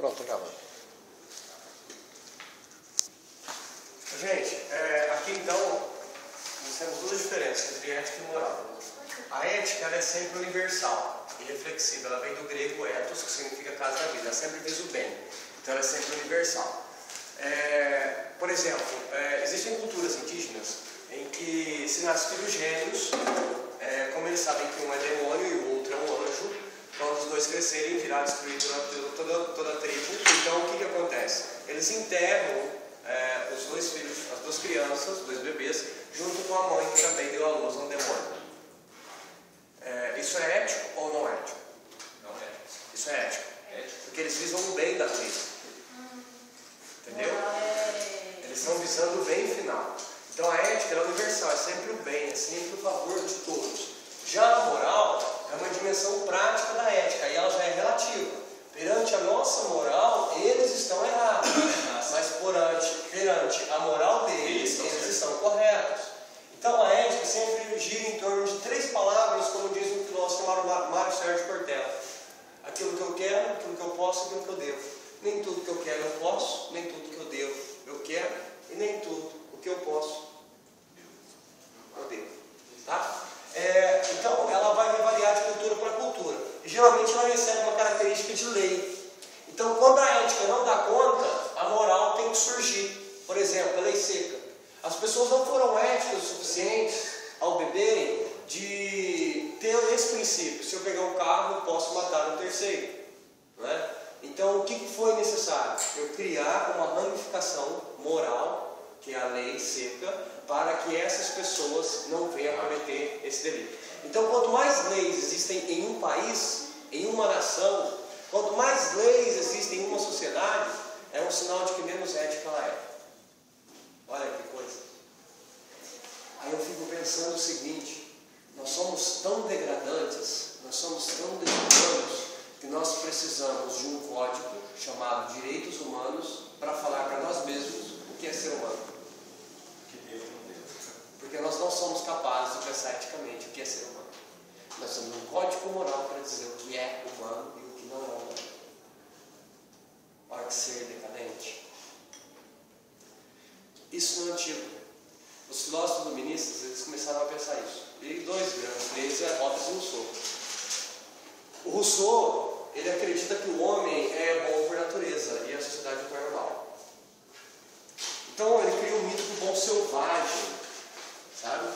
Pronto, acabou. Gente, aqui então, nós temos duas diferenças entre ética e moral. A ética ela é sempre universal e reflexiva. Ela vem do grego ethos, que significa casa da vida. Ela sempre visa o bem. Então ela é sempre universal. Por exemplo, existem culturas indígenas em que se nascem filhos gêmeos, como eles sabem que um é demônio e o outro é um anjo, quando os dois crescerem e virar destruir toda a tribo, então o que acontece? Eles enterram os dois filhos, as duas crianças, os dois bebês, junto com a mãe que também deu à luz a um demônio. Isso é ético ou não é ético? Não é. Isso é ético. Porque eles visam o bem da tribo. Entendeu? Eles estão visando o bem final. Então a ética é universal, é sempre o bem, é sempre o favor de todos. Já a moral é uma dimensão prática da ética, e ela já é relativa. Perante a nossa moral, eles estão errados, mas perante a moral deles, eles estão corretos. Então a ética sempre gira em torno de três palavras, como diz um filósofo chamado Mário Sérgio Cortella: aquilo que eu quero, aquilo que eu posso, aquilo que eu devo. Nem tudo que eu quero eu posso, nem tudo que eu devo eu quero, e nem tudo o que eu posso eu devo. Tá? Então ela vai variar de cultura para cultura. E geralmente ela recebe uma característica de lei. Então quando a ética não dá conta, a moral tem que surgir. Por exemplo, a lei seca. As pessoas não foram éticas o suficiente ao beberem de ter esse princípio: se eu pegar um carro eu posso matar um terceiro. Não é? Então o que foi necessário? Eu criar uma ramificação moral, que é a lei seca, para que essas pessoas não venham a cometer esse delito. Então quanto mais leis existem em um país, em uma nação, quanto mais leis existem em uma sociedade, é um sinal de que menos ética ela é. Olha que coisa. Aí eu fico pensando o seguinte: nós somos tão degradantes, nós somos tão desumanos, que nós precisamos de um código chamado Direitos Humanos para falar para nós mesmos o que é ser humano. Porque nós não somos capazes de pensar eticamente o que é ser humano. Nós temos um código moral para dizer o que é humano e o que não é humano. Olha que ser decadente. Isso no antigo. Os filósofos iluministas, eles começaram a pensar isso. E dois grandes deles é Hobbes e Rousseau. O Rousseau, ele acredita que o homem é bom por natureza e a sociedade o torna mal. Então ele cria o mito do bom selvagem, sabe?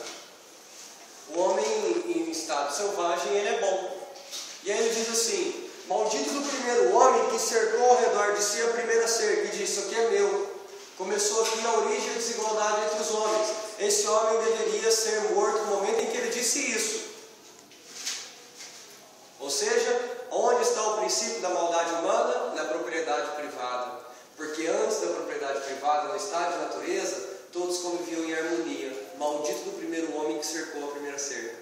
O homem em estado selvagem, ele é bom. E aí ele diz assim: maldito do primeiro homem que cercou ao redor de si a primeira cerca e disse: isso aqui é meu. Começou aqui a origem da desigualdade entre os homens. Esse homem deveria ser morto no momento em que ele disse isso. Ou seja, onde está o princípio da maldade humana? Na propriedade privada. Porque antes da propriedade privada, no estado de natureza, todos conviviam em harmonia. Maldito do primeiro homem que cercou a primeira cerca.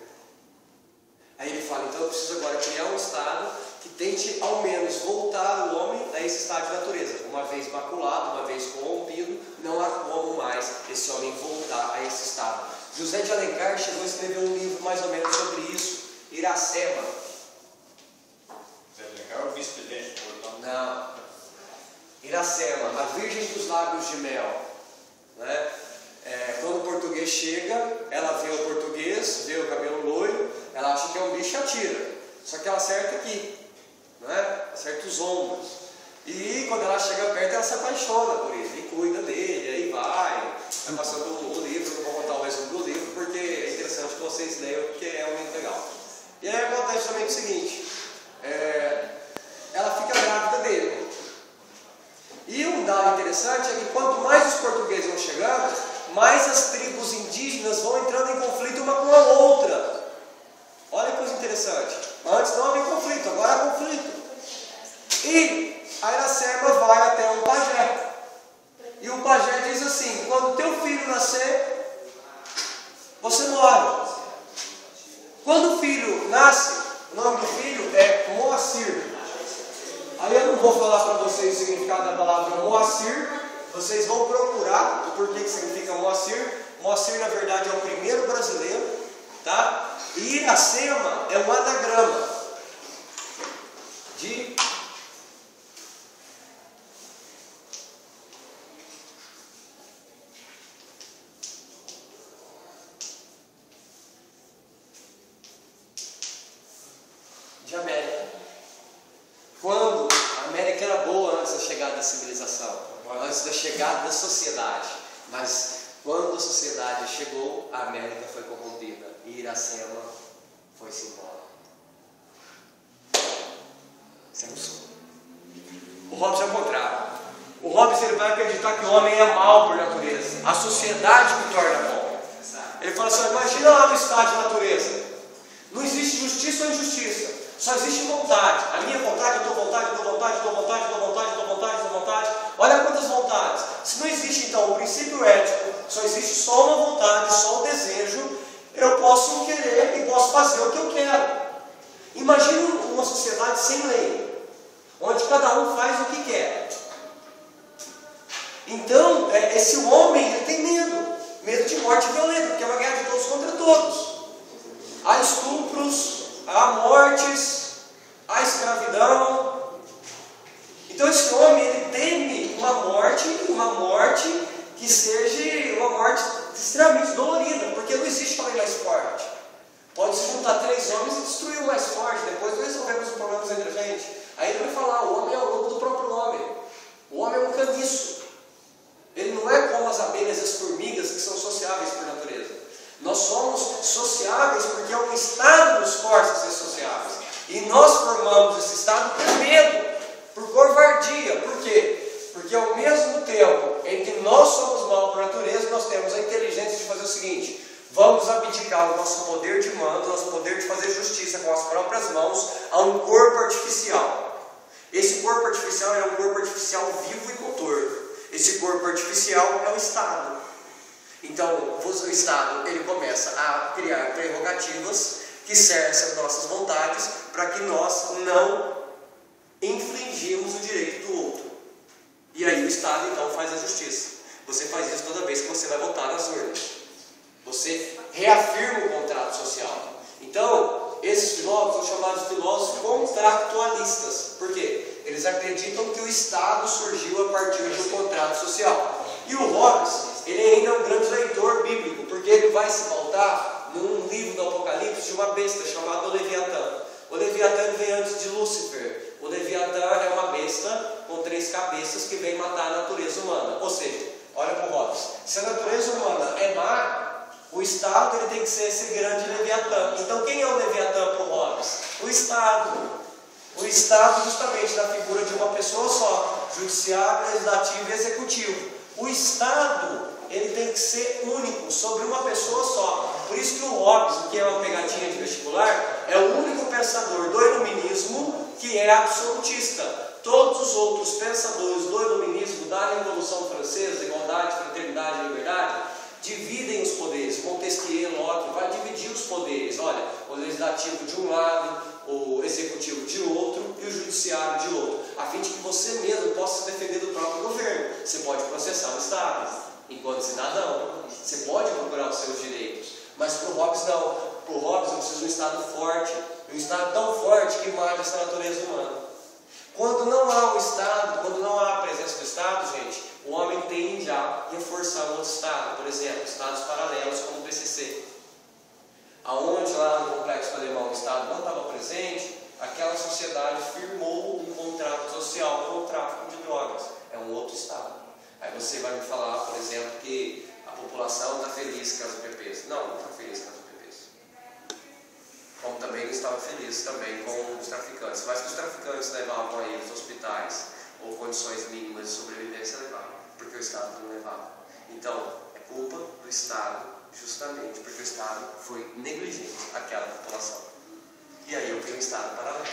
Aí ele fala: então eu preciso agora criar um estado que tente ao menos voltar o homem a esse estado de natureza. Uma vez maculado, uma vez corrompido, não há como mais esse homem voltar a esse estado. José de Alencar chegou a escrever um livro mais ou menos sobre isso, Iracema. José de Alencar é o vice-presidente do Portão? Não. Iracema, a Virgem dos Lábios de Mel. Né? Quando o português chega, ela vê o português, vê o cabelo loiro, ela acha que é um bicho e atira. Só que ela acerta aqui, não é? Acerta os ombros. E quando ela chega perto, ela se apaixona por ele e cuida dele, aí vai passando o livro. Não vou contar o resumo do livro, porque é interessante que vocês leiam, porque é muito legal. E aí acontece também o seguinte: ela fica grávida dele. E um dado interessante é que quanto mais os portugueses vão chegando, mais as tribos indígenas vão entrando em conflito uma com a outra. Olha que coisa interessante. Antes não havia conflito, agora há conflito. E a Iracema vai até um pajé. E o pajé diz assim: quando teu filho nascer, você morre. Quando o filho nasce, o nome do filho é Moacir. Aí eu não vou falar para vocês o significado da palavra Moacir. Vocês vão procurar o porquê que significa Moacir. Moacir, na verdade, é o primeiro brasileiro, tá? E Iracema é um anagrama de América era boa antes da chegada da civilização, antes da chegada da sociedade. Mas quando a sociedade chegou, a América foi corrompida e Iracema foi-se embora. O Hobbes é o contrário. O Hobbes ele vai acreditar que o homem é mau por natureza. A sociedade o torna bom. Ele fala assim: imagina lá no estado de natureza. Não existe justiça ou injustiça. Só existe vontade. A minha vontade, eu dou vontade, dou vontade, dou vontade, dou vontade, dou vontade, dou vontade. Olha quantas vontades. Se não existe então o princípio ético, só existe só uma vontade, só um desejo, eu posso querer e posso fazer o que eu quero. Imagina uma sociedade sem lei, onde cada um faz o que quer. Então, esse homem ele tem medo de morte violenta, porque é uma guerra de todos contra todos. Há estupros, há mortes, há escravidão. Então esse homem ele teme uma morte que seja uma morte extremamente dolorida, porque não existe homem mais forte. Pode se juntar 3 homens e destruir o mais forte, depois nós resolvemos os problemas entre a gente. Aí ele vai falar: o homem é o lobo do próprio homem. O homem é um caniço. Ele não é como as abelhas e as formigas, que são sociáveis por natureza. Nós somos sociáveis porque o Estado nos força a ser sociáveis. E nós formamos esse Estado por medo, por covardia. Por quê? Porque ao mesmo tempo em que nós somos maus por natureza, nós temos a inteligência de fazer o seguinte: vamos abdicar o nosso poder de mando, nosso poder de fazer justiça com as próprias mãos a um corpo artificial. Esse corpo artificial é um corpo artificial vivo e motor. Esse corpo artificial é o Estado. Então, o Estado ele começa a criar prerrogativas que cercam as nossas vontades para que nós não infringimos o direito do outro. E aí o Estado então faz a justiça. Você faz isso toda vez que você vai votar nas urnas. Você reafirma o contrato social. Então, esses filósofos são chamados de filósofos contractualistas. Por quê? Eles acreditam que o Estado surgiu a partir de um contrato social. E o Hobbes, ele ainda é um grande leitor bíblico, porque ele vai se pautar num livro do Apocalipse de uma besta chamada Leviatã. O Leviatã vem antes de Lúcifer. O Leviatã é uma besta com 3 cabeças que vem matar a natureza humana. Ou seja, olha para o Hobbes: se a natureza humana é má, o Estado ele tem que ser esse grande Leviatã. Então quem é o Leviatã para o Hobbes? O Estado. O Estado justamente na figura de uma pessoa só: judiciário, legislativo e executivo. O Estado ele tem que ser único, sobre uma pessoa só. Por isso que o Hobbes, que é uma pegadinha de vestibular, é o único pensador do iluminismo que é absolutista. Todos os outros pensadores do iluminismo, da Revolução Francesa, igualdade, fraternidade e liberdade, dividem os poderes. Montesquieu, Locke, vai dividir os poderes. Olha, o legislativo de um lado, o executivo de outro e o judiciário de outro, a fim de que você mesmo possa se defender do próprio governo. Você pode processar o Estado enquanto cidadão, você pode procurar os seus direitos, mas para o Hobbes não. Para o Hobbes eu preciso de um Estado forte, um Estado tão forte que mata essa natureza humana. Quando não há um Estado, quando não há a presença do Estado, gente, o homem tende a reforçar outro Estado. Por exemplo, Estados paralelos como o PCC. Aonde lá no Complexo Alemão o Estado não estava presente, aquela sociedade firmou um contrato social com o tráfico de drogas. É um outro Estado. Aí você vai me falar, por exemplo, que a população está feliz com as UPPs. Não, não está feliz com as UPPs. Como também não estava feliz também com os traficantes. Mas que os traficantes levavam a eles hospitais ou condições mínimas de sobrevivência, levavam, porque o Estado não levava. Então, é culpa do Estado, justamente porque o Estado foi negligente àquela população. E aí eu tenho um Estado paralelo,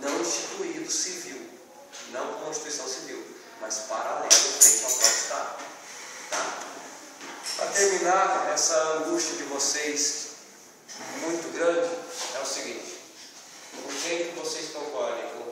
não instituído civil, não Constituição Civil, mas paralelo frente ao próprio Estado. Tá? Para terminar, essa angústia de vocês muito grande é o seguinte: por que vocês concordem com o